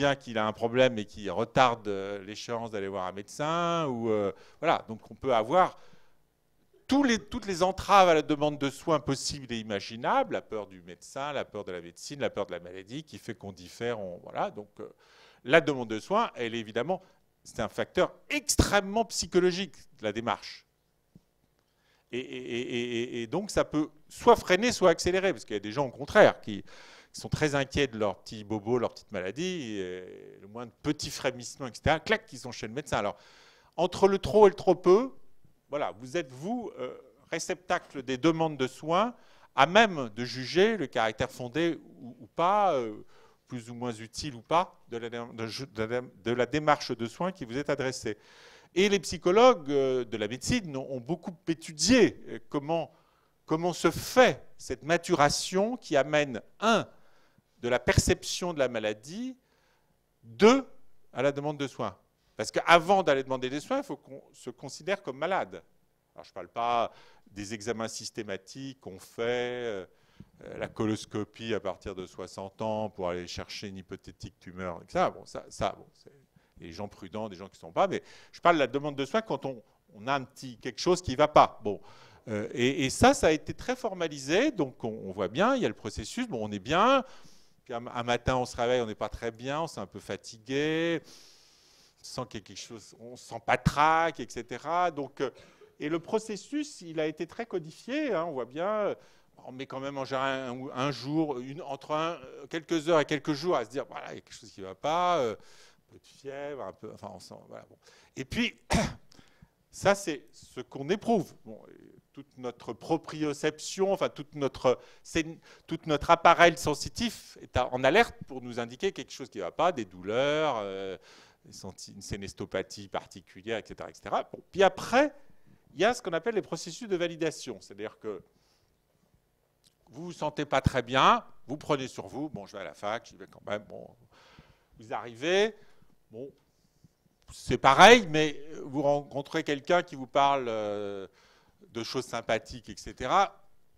bien qu'il a un problème et qui retarde l'échéance d'aller voir un médecin. Ou, voilà. Donc on peut avoir toutes les entraves à la demande de soins possibles et imaginables, la peur du médecin, la peur de la médecine, la peur de la maladie, qui fait qu'on diffère. Voilà. Donc la demande de soins, elle est évidemment, c'est un facteur extrêmement psychologique de la démarche. Et donc ça peut soit freiner, soit accélérer, parce qu'il y a des gens au contraire qui sont très inquiets de leur petit bobo, leur petite maladie, et le moins de petits frémissements, etc., clac, qui sont chez le médecin. Alors, entre le trop et le trop peu, voilà, vous êtes, vous, réceptacle des demandes de soins, à même de juger le caractère fondé ou pas, plus ou moins utile ou pas, de la démarche de soins qui vous est adressée. Et les psychologues de la médecine ont beaucoup étudié comment se fait cette maturation qui amène, un, de la perception de la maladie, deux, à la demande de soins. Parce qu'avant d'aller demander des soins, il faut qu'on se considère comme malade. Alors, je ne parle pas des examens systématiques qu'on fait, la coloscopie à partir de 60 ans pour aller chercher une hypothétique tumeur, etc. Bon, c'est des gens prudents, des gens qui ne sont pas, mais je parle de la demande de soins quand on a quelque chose qui ne va pas. Bon. Et ça a été très formalisé, donc on voit bien, il y a le processus, bon, on est bien, puis un matin on se réveille, on n'est pas très bien, on s'est un peu fatigué, on sent qu'il y a quelque chose, on se sent patraque, etc. Donc, et le processus, il a été très codifié, hein, on voit bien, on met quand même en général un jour, quelques heures et quelques jours à se dire, voilà, il y a quelque chose qui ne va pas, un peu de fièvre, un peu, enfin, on sent, voilà, bon. Et puis, ça, c'est ce qu'on éprouve. Bon, toute notre proprioception, enfin, tout notre appareil sensitif est en alerte pour nous indiquer quelque chose qui ne va pas, des douleurs, une sénestopathie particulière, etc. etc. Bon, puis après, il y a ce qu'on appelle les processus de validation. C'est-à-dire que vous ne vous sentez pas très bien, vous prenez sur vous, bon, je vais à la fac, j'y vais quand même, bon, vous arrivez, bon, c'est pareil, mais vous rencontrez quelqu'un qui vous parle de choses sympathiques, etc.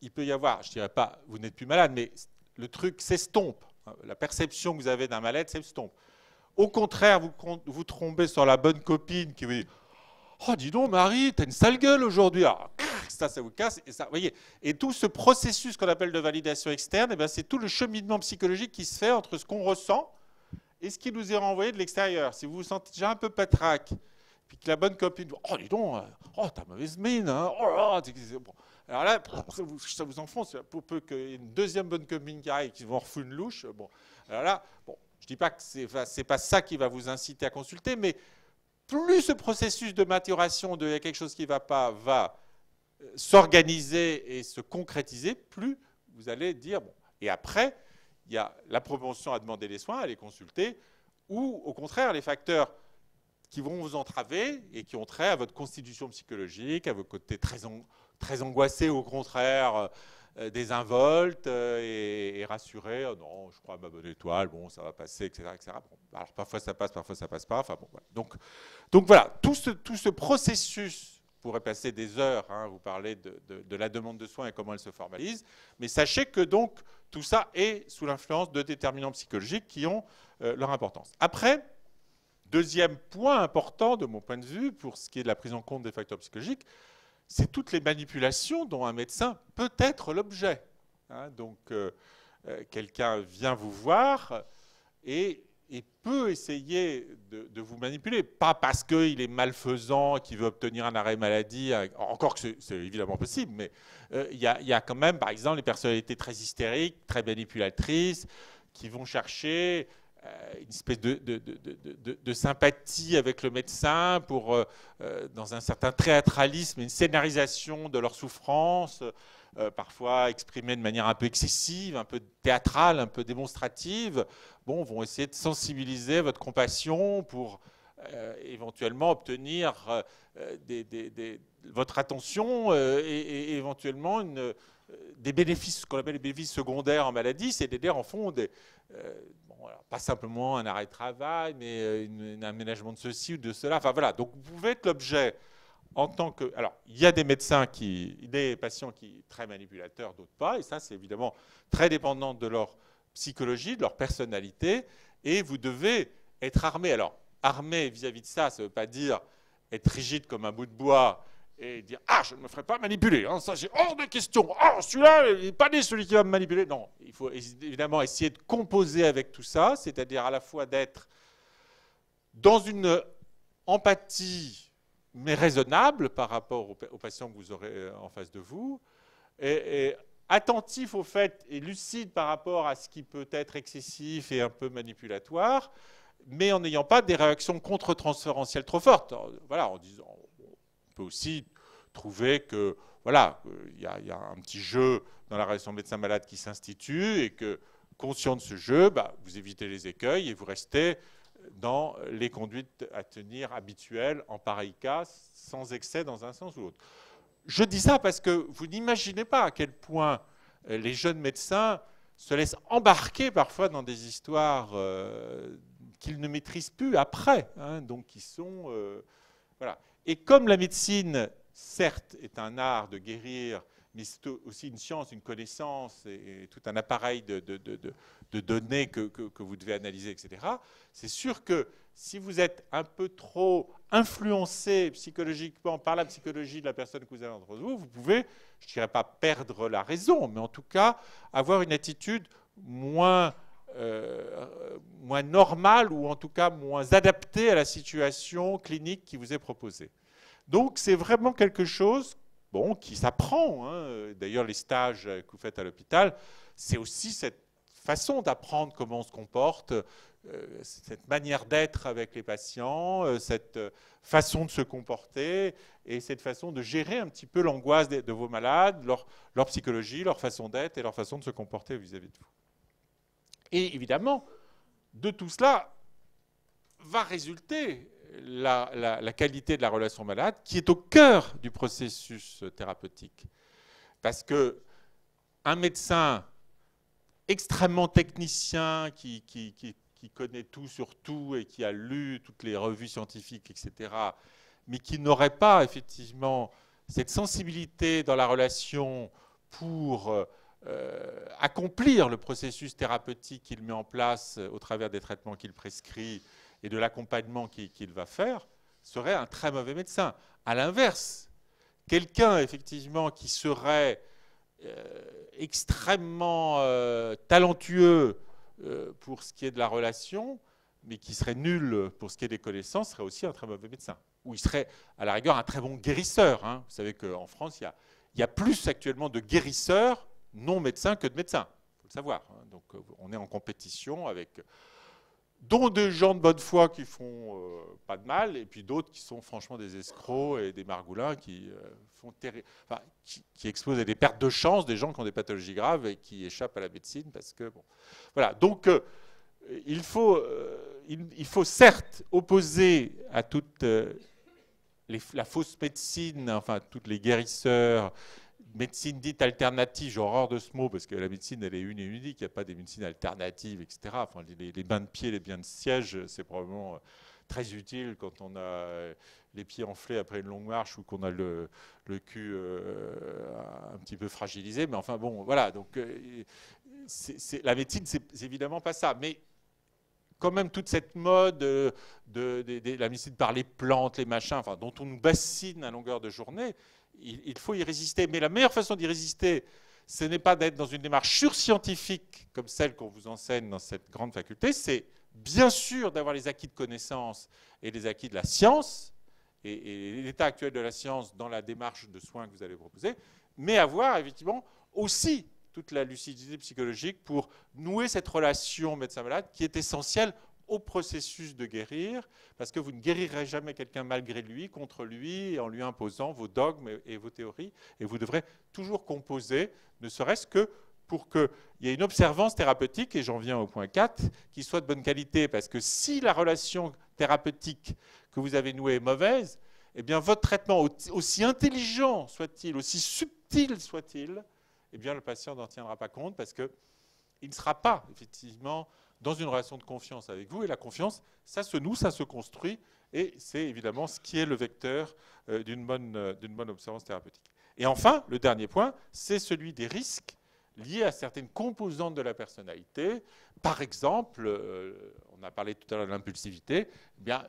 Il peut y avoir, je ne dirais pas, vous n'êtes plus malade, mais le truc s'estompe. La perception que vous avez d'un mal-être s'estompe. Au contraire, vous trompez sur la bonne copine qui vous dit « Oh, dis donc, Marie, t'as une sale gueule aujourd'hui. » Ça vous casse. Et, ça, voyez, et tout ce processus qu'on appelle de validation externe, eh c'est tout le cheminement psychologique qui se fait entre ce qu'on ressent et ce qui nous est renvoyé de l'extérieur. Si vous vous sentez déjà un peu patraque, puis que la bonne copine dit « Oh, dis donc, oh, t'as mauvaise mine. Hein. Oh, bon. » Alors là, ça vous enfonce. Pour peu qu'il y ait une deuxième bonne copine qui arrive, qui vous en refout une louche. Bon. Alors là, bon, je ne dis pas que c'est pas ça qui va vous inciter à consulter, mais plus ce processus de maturation de il y a quelque chose qui ne va pas va s'organiser et se concrétiser, plus vous allez dire bon. Et après, il y a la propension à demander les soins, à les consulter, ou au contraire les facteurs qui vont vous entraver et qui ont trait à votre constitution psychologique, à vos côtés très angoissés, au contraire, désinvolte et rassuré. Oh non, je crois à ma bonne étoile, bon, ça va passer, etc. etc. Bon, alors parfois ça passe pas. Enfin, bon, voilà. Donc voilà, tout ce processus pourrait passer des heures. Hein, vous parlez de la demande de soins et comment elle se formalise. Mais sachez que donc tout ça est sous l'influence de déterminants psychologiques qui ont leur importance. Après, deuxième point important de mon point de vue pour ce qui est de la prise en compte des facteurs psychologiques, c'est toutes les manipulations dont un médecin peut être l'objet. Hein, donc, quelqu'un vient vous voir et peut essayer de vous manipuler. Pas parce qu'il est malfaisant, qu'il veut obtenir un arrêt maladie, encore que c'est évidemment possible, mais il y a quand même, par exemple, les personnalités très hystériques, très manipulatrices, qui vont chercher une espèce de sympathie avec le médecin pour, dans un certain théâtralisme, une scénarisation de leur souffrance, parfois exprimée de manière un peu excessive, un peu théâtrale, un peu démonstrative, bon, vont essayer de sensibiliser votre compassion pour éventuellement obtenir votre attention et éventuellement des bénéfices, ce qu'on appelle les bénéfices secondaires en maladie, c'est-à-dire en fond bon, alors, pas simplement un arrêt de travail, mais un aménagement de ceci ou de cela. Enfin voilà, donc vous pouvez être l'objet en tant que... Alors, il y a des médecins des patients qui sont très manipulateurs, d'autres pas, et ça c'est évidemment très dépendant de leur psychologie, de leur personnalité, et vous devez être armé. Alors, armé vis-à-vis de ça, ça ne veut pas dire être rigide comme un bout de bois et dire « Ah, je ne me ferai pas manipuler, hein, ça c'est hors de question, ah, celui-là, il n'est pas né celui qui va me manipuler ». Non, il faut évidemment essayer de composer avec tout ça, c'est-à-dire à la fois d'être dans une empathie, mais raisonnable par rapport aux patients que vous aurez en face de vous, et attentif au fait et lucide par rapport à ce qui peut être excessif et un peu manipulatoire, mais en n'ayant pas des réactions contre-transférentielles trop fortes. Voilà, en disant, on peut aussi trouver que voilà, il y a un petit jeu dans la relation médecin-malade qui s'institue et que, conscient de ce jeu, vous évitez les écueils et vous restez dans les conduites à tenir habituelles en pareil cas, sans excès dans un sens ou l'autre. Je dis ça parce que vous n'imaginez pas à quel point les jeunes médecins se laissent embarquer parfois dans des histoires qu'ils ne maîtrisent plus après, hein, donc qui sont... voilà. Et comme la médecine, certes, est un art de guérir, mais c'est aussi une science, une connaissance et tout un appareil de données que vous devez analyser, etc., c'est sûr que si vous êtes un peu trop influencé psychologiquement par la psychologie de la personne que vous avez entre vous, vous pouvez, je ne dirais pas perdre la raison, mais en tout cas avoir une attitude moins normale ou en tout cas moins adaptée à la situation clinique qui vous est proposée. Donc c'est vraiment quelque chose qui s'apprend. Hein. D'ailleurs, les stages que vous faites à l'hôpital, c'est aussi cette façon d'apprendre comment on se comporte, cette manière d'être avec les patients, cette façon de se comporter et cette façon de gérer un petit peu l'angoisse de vos malades, leur psychologie, leur façon d'être et leur façon de se comporter vis-à-vis de vous. Et évidemment, de tout cela va résulter la qualité de la relation malade qui est au cœur du processus thérapeutique. Parce qu'un médecin extrêmement technicien qui connaît tout sur tout et qui a lu toutes les revues scientifiques, etc., mais qui n'aurait pas effectivement cette sensibilité dans la relation pour accomplir le processus thérapeutique qu'il met en place au travers des traitements qu'il prescrit et de l'accompagnement qu'il va faire, serait un très mauvais médecin. À l'inverse, quelqu'un effectivement qui serait extrêmement talentueux pour ce qui est de la relation, mais qui serait nul pour ce qui est des connaissances, serait aussi un très mauvais médecin. Ou il serait à la rigueur un très bon guérisseur. Hein. Vous savez qu'en France, il y a plus actuellement de guérisseurs non médecins que de médecins. Il faut le savoir. Hein. Donc on est en compétition avec... dont des gens de bonne foi qui font pas de mal, et puis d'autres qui sont franchement des escrocs et des margoulins qui qui exposent à des pertes de chance, des gens qui ont des pathologies graves et qui échappent à la médecine parce que bon, voilà. Donc il faut certes opposer à toute la fausse médecine, enfin toutes les guérisseurs. Médecine dite alternative, j'ai horreur de ce mot parce que la médecine elle est une et unique, il n'y a pas des médecines alternatives, etc. Enfin, les bains de pied, les bains de siège, c'est probablement très utile quand on a les pieds enflés après une longue marche ou qu'on a le cul un petit peu fragilisé. Mais enfin bon, voilà. Donc la médecine, c'est évidemment pas ça. Mais quand même toute cette mode de la médecine par les plantes, les machins, enfin, dont on nous bassine à longueur de journée, il faut y résister. Mais la meilleure façon d'y résister, ce n'est pas d'être dans une démarche surscientifique comme celle qu'on vous enseigne dans cette grande faculté, c'est bien sûr d'avoir les acquis de connaissances et les acquis de la science, et l'état actuel de la science dans la démarche de soins que vous allez proposer, mais avoir effectivement aussi toute la lucidité psychologique pour nouer cette relation médecin-malade qui est essentielle au processus de guérir, parce que vous ne guérirez jamais quelqu'un malgré lui, contre lui, en lui imposant vos dogmes et vos théories, et vous devrez toujours composer, ne serait-ce que pour qu'il y ait une observance thérapeutique, et j'en viens au point 4, qui soit de bonne qualité, parce que si la relation thérapeutique que vous avez nouée est mauvaise, eh bien votre traitement, aussi intelligent soit-il, aussi subtil soit-il, eh bien le patient n'en tiendra pas compte, parce qu'il ne sera pas, effectivement, dans une relation de confiance avec vous. Et la confiance, ça se noue, ça se construit, et c'est évidemment ce qui est le vecteur d'une bonne observance thérapeutique. Et enfin, le dernier point, c'est celui des risques liées à certaines composantes de la personnalité. Par exemple, on a parlé tout à l'heure de l'impulsivité, eh bien,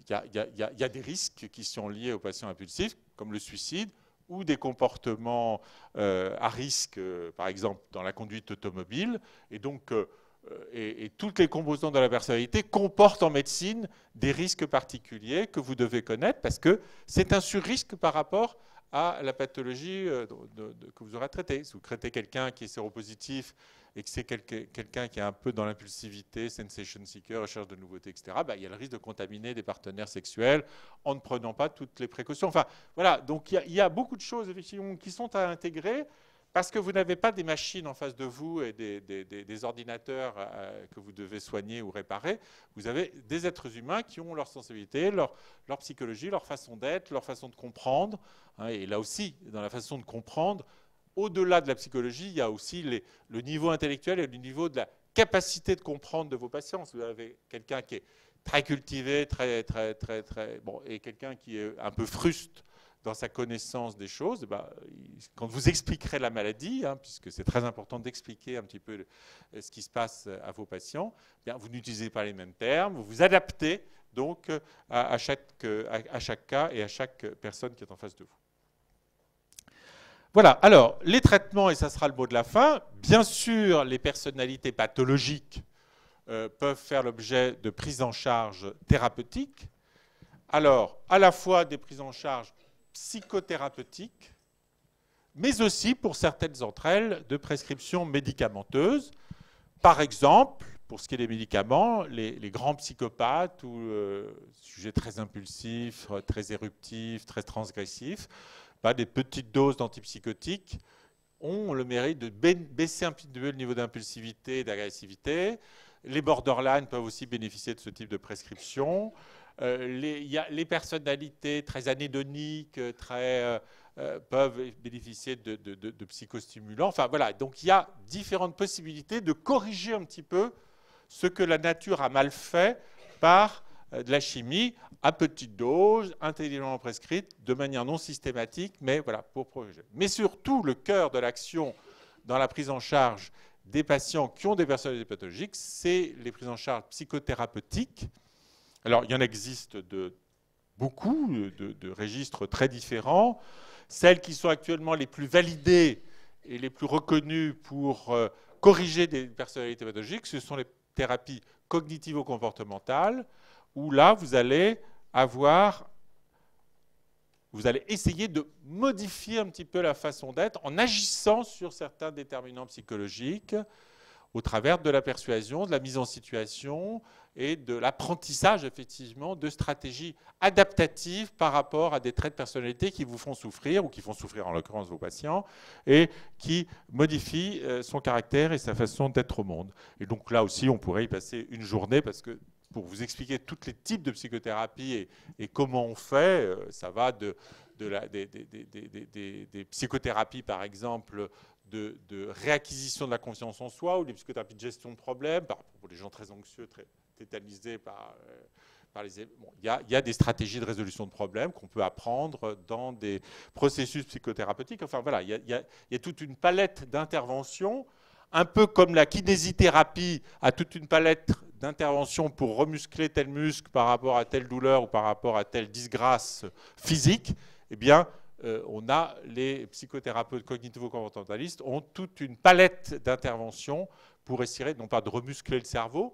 il y a des risques qui sont liés aux patients impulsifs, comme le suicide, ou des comportements à risque, par exemple dans la conduite automobile. Et donc, et toutes les composantes de la personnalité comportent en médecine des risques particuliers que vous devez connaître, parce que c'est un surrisque par rapport à la pathologie que vous aurez traitée. Si vous traitez quelqu'un qui est séropositif et que c'est quelqu'un qui est un peu dans l'impulsivité, sensation seeker, recherche de nouveautés, etc., il y a le risque de contaminer des partenaires sexuels en ne prenant pas toutes les précautions. Enfin, voilà, donc il y a beaucoup de choses effectivement qui sont à intégrer, parce que vous n'avez pas des machines en face de vous et des ordinateurs que vous devez soigner ou réparer. Vous avez des êtres humains qui ont leur sensibilité, leur psychologie, leur façon d'être, leur façon de comprendre. Et là aussi, dans la façon de comprendre, au-delà de la psychologie, il y a aussi le niveau intellectuel et le niveau de la capacité de comprendre de vos patients. Si vous avez quelqu'un qui est très cultivé, bon, et quelqu'un qui est un peu fruste dans sa connaissance des choses, quand vous expliquerez la maladie, puisque c'est très important d'expliquer un petit peu ce qui se passe à vos patients, vous n'utilisez pas les mêmes termes, vous vous adaptez donc à chaque cas et à chaque personne qui est en face de vous. Voilà, alors les traitements, et ça sera le mot de la fin, bien sûr les personnalités pathologiques peuvent faire l'objet de prises en charge thérapeutiques, alors à la fois des prises en charge psychothérapeutiques, mais aussi pour certaines d'entre elles de prescriptions médicamenteuses. Par exemple, pour ce qui est des médicaments, les grands psychopathes ou sujets très impulsifs, très éruptifs, très transgressifs, des petites doses d'antipsychotiques ont le mérite de baisser un petit peu le niveau d'impulsivité et d'agressivité. Les borderline peuvent aussi bénéficier de ce type de prescription. Les personnalités très anédoniques, peuvent bénéficier de psychostimulants. Enfin voilà, donc il y a différentes possibilités de corriger un petit peu ce que la nature a mal fait par de la chimie à petite dose, intelligemment prescrite, de manière non systématique, mais voilà, pour protéger. Mais surtout, le cœur de l'action dans la prise en charge des patients qui ont des personnalités pathologiques, c'est les prises en charge psychothérapeutiques. Alors, il y en existe beaucoup de registres très différents. Celles qui sont actuellement les plus validées et les plus reconnues pour corriger des personnalités pathologiques, ce sont les thérapies cognitivo-comportementales, où là, vous allez essayer de modifier un petit peu la façon d'être en agissant sur certains déterminants psychologiques au travers de la persuasion, de la mise en situation et de l'apprentissage, effectivement, de stratégies adaptatives par rapport à des traits de personnalité qui vous font souffrir, ou qui font souffrir en l'occurrence vos patients, et qui modifient son caractère et sa façon d'être au monde. Et donc là aussi, on pourrait y passer une journée, parce que pour vous expliquer tous les types de psychothérapie et comment on fait, ça va des psychothérapies, par exemple, de réacquisition de la confiance en soi, ou des psychothérapies de gestion de problèmes, pour les gens très anxieux, très tétanisés par les... Bon, il y a des stratégies de résolution de problèmes qu'on peut apprendre dans des processus psychothérapeutiques. Enfin voilà, il y a toute une palette d'interventions, un peu comme la kinésithérapie a toute une palette d'interventions pour remuscler tel muscle par rapport à telle douleur ou par rapport à telle disgrâce physique. Eh bien, on a les psychothérapeutes cognitivo-comportementalistes ont toute une palette d'interventions pour essayer, non pas de remuscler le cerveau,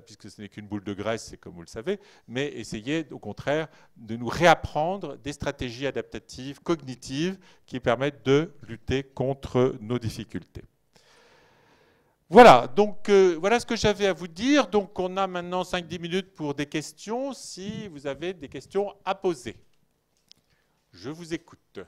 puisque ce n'est qu'une boule de graisse, comme vous le savez, mais essayer, au contraire, de nous réapprendre des stratégies adaptatives, cognitives, qui permettent de lutter contre nos difficultés. Voilà, donc voilà ce que j'avais à vous dire. Donc on a maintenant 5-10 minutes pour des questions, si vous avez des questions à poser. Je vous écoute.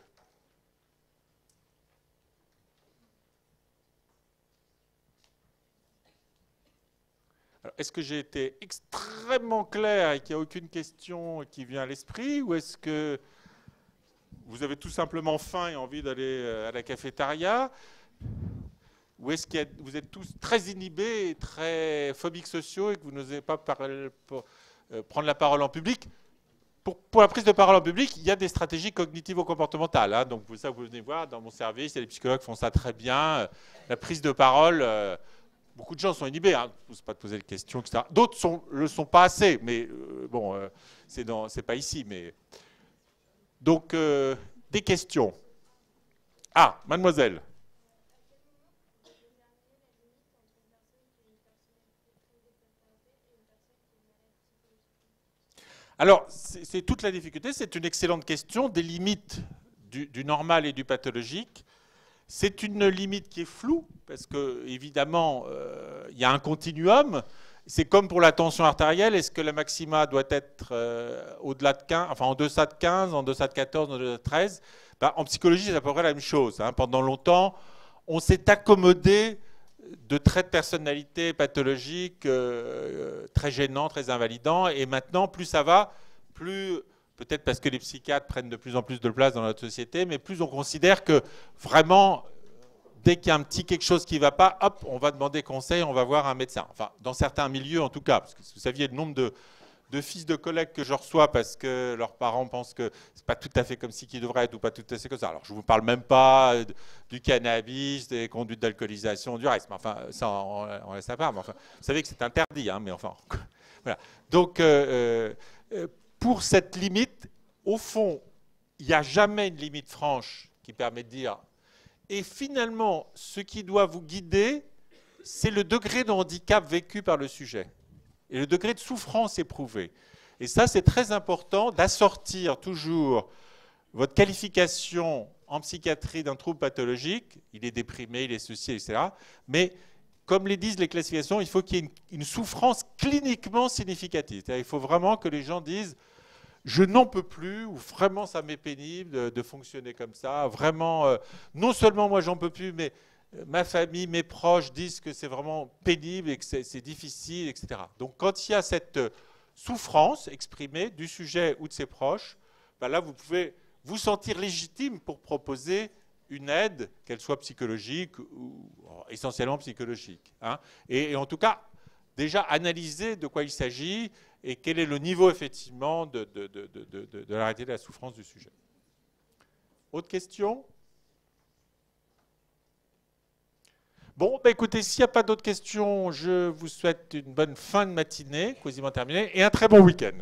Est-ce que j'ai été extrêmement clair et qu'il n'y a aucune question qui vient à l'esprit, ou est-ce que vous avez tout simplement faim et envie d'aller à la cafétéria, ou est-ce que vous êtes tous très inhibés et très phobiques sociaux et que vous n'osez pas prendre la parole en public? pour la prise de parole en public, il y a des stratégies cognitivo-comportementales. Hein. Donc, ça, vous venez voir dans mon service, il y a des psychologues qui font ça très bien. La prise de parole, beaucoup de gens sont inhibés. Hein. Il ne faut pas te poser de questions, etc. D'autres ne le sont pas assez, mais bon, c'est pas ici. Mais... Donc, des questions. Ah, mademoiselle. Alors, c'est toute la difficulté. C'est une excellente question des limites du normal et du pathologique. C'est une limite qui est floue, parce que évidemment, il y a un continuum. C'est comme pour la tension artérielle. Est-ce que la maxima doit être au-delà de 15, enfin en deçà de 15, en deçà de 14, en deçà de 13 ben, en psychologie, c'est à peu près la même chose. Hein. Pendant longtemps, on s'est accommodé de traits de personnalité pathologiques très gênants, très invalidants. Et maintenant, plus ça va, plus, peut-être parce que les psychiatres prennent de plus en plus de place dans notre société, mais plus on considère que vraiment, dès qu'il y a un petit quelque chose qui ne va pas, hop, on va demander conseil, on va voir un médecin. Enfin, dans certains milieux en tout cas, parce que vous saviez le nombre de fils de collègues que je reçois parce que leurs parents pensent que c'est pas tout à fait comme ci qu'il devrait être ou pas tout à fait comme ça. Alors, je ne vous parle même pas du cannabis, des conduites d'alcoolisation, du reste. Mais enfin, ça, on laisse à part. Mais enfin, vous savez que c'est interdit, hein, mais enfin, voilà. Donc, pour cette limite, au fond, il n'y a jamais une limite franche qui permet de dire. Et finalement, ce qui doit vous guider, c'est le degré de handicap vécu par le sujet et le degré de souffrance éprouvé. Et ça, c'est très important d'assortir toujours votre qualification en psychiatrie d'un trouble pathologique. Il est déprimé, il est ceci, etc. Mais comme les disent les classifications, il faut qu'il y ait une souffrance cliniquement significative. Il faut vraiment que les gens disent « je n'en peux plus » ou « vraiment ça m'est pénible de fonctionner comme ça ». Vraiment, non seulement moi j'en peux plus, mais ma famille, mes proches disent que c'est vraiment pénible et que c'est difficile, etc. Donc quand il y a cette souffrance exprimée du sujet ou de ses proches, ben là vous pouvez vous sentir légitime pour proposer une aide, qu'elle soit psychologique ou essentiellement psychologique. Hein. Et en tout cas, déjà analyser de quoi il s'agit et quel est le niveau effectivement de la réalité de la souffrance du sujet. Autre question ? Bon, bah écoutez, s'il n'y a pas d'autres questions, je vous souhaite une bonne fin de matinée, quasiment terminée, et un très bon week-end.